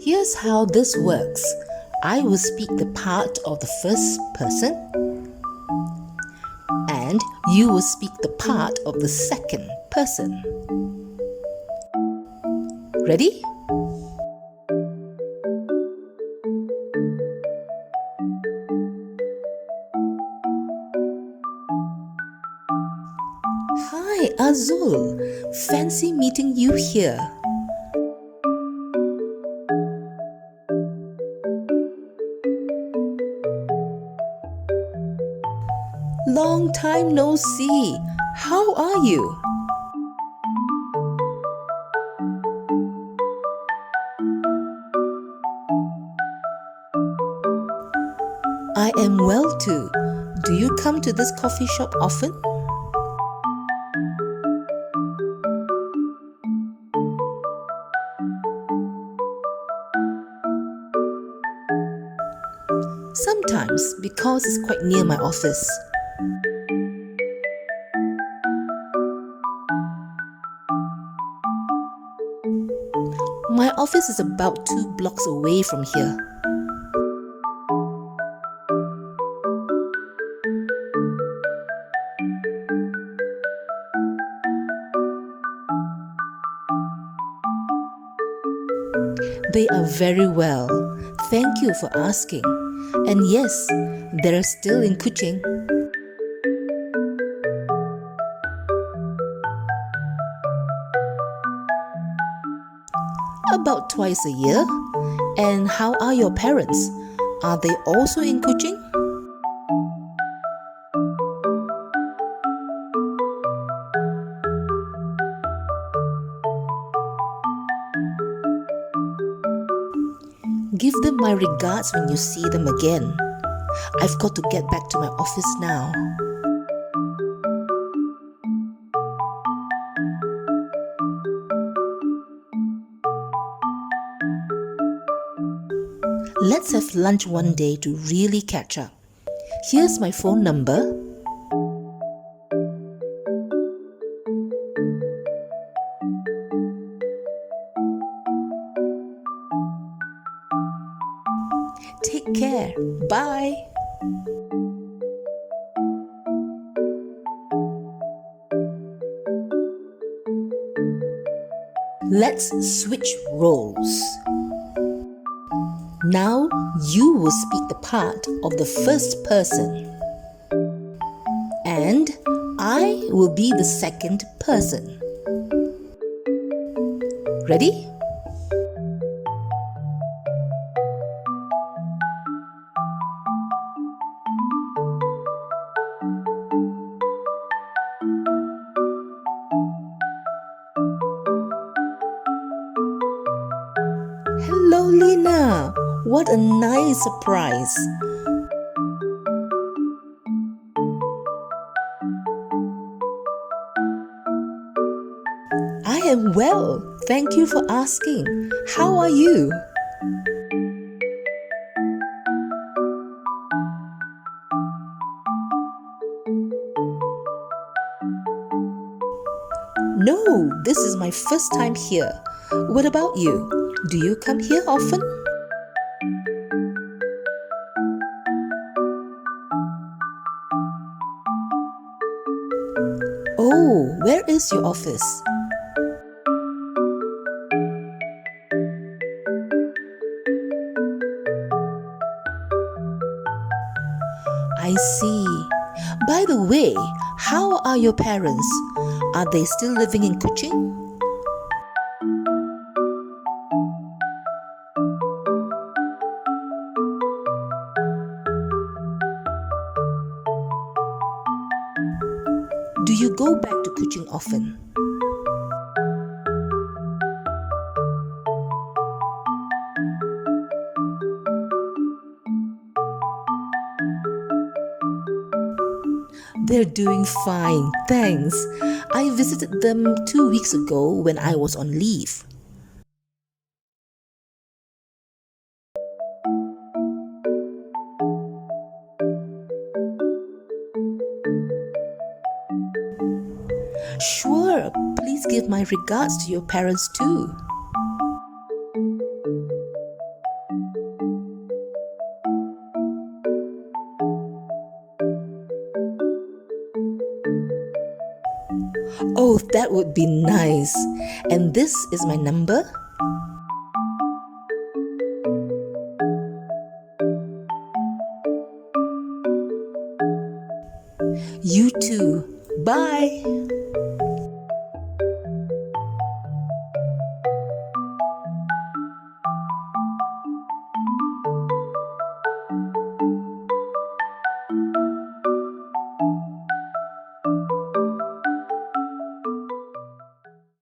Here's how this works. I will speak the part of the first person and you will speak the part of the second person. Ready? Hi Azul, fancy meeting you here. Long time no see. How are you? I am well too. Do you come to this coffee shop often? Sometimes, because it's quite near my office. My office is about 2 blocks away from here. They are very well. Thank you for asking. And yes, they're still in Kuching. About twice a year. And how are your parents? Are they also in Kuching? Give them my regards when you see them again. I've got to get back to my office now. Let's have lunch one day to really catch up. Here's my phone number. Take care. Bye. Let's switch roles. Now you will speak the part of the first person and I will be the second person. Ready? Hello, Lina. What a nice surprise. I am well. Thank you for asking. How are you? No, this is my first time here. What about you? Do you come here often? Oh, where is your office? I see. By the way, how are your parents? Are they still living in Kuching? Do you go back to Kuching often? They're doing fine, thanks. I visited them 2 weeks ago when I was on leave. Sure, please give my regards to your parents too. Oh, that would be nice. And this is my number. You too. Bye.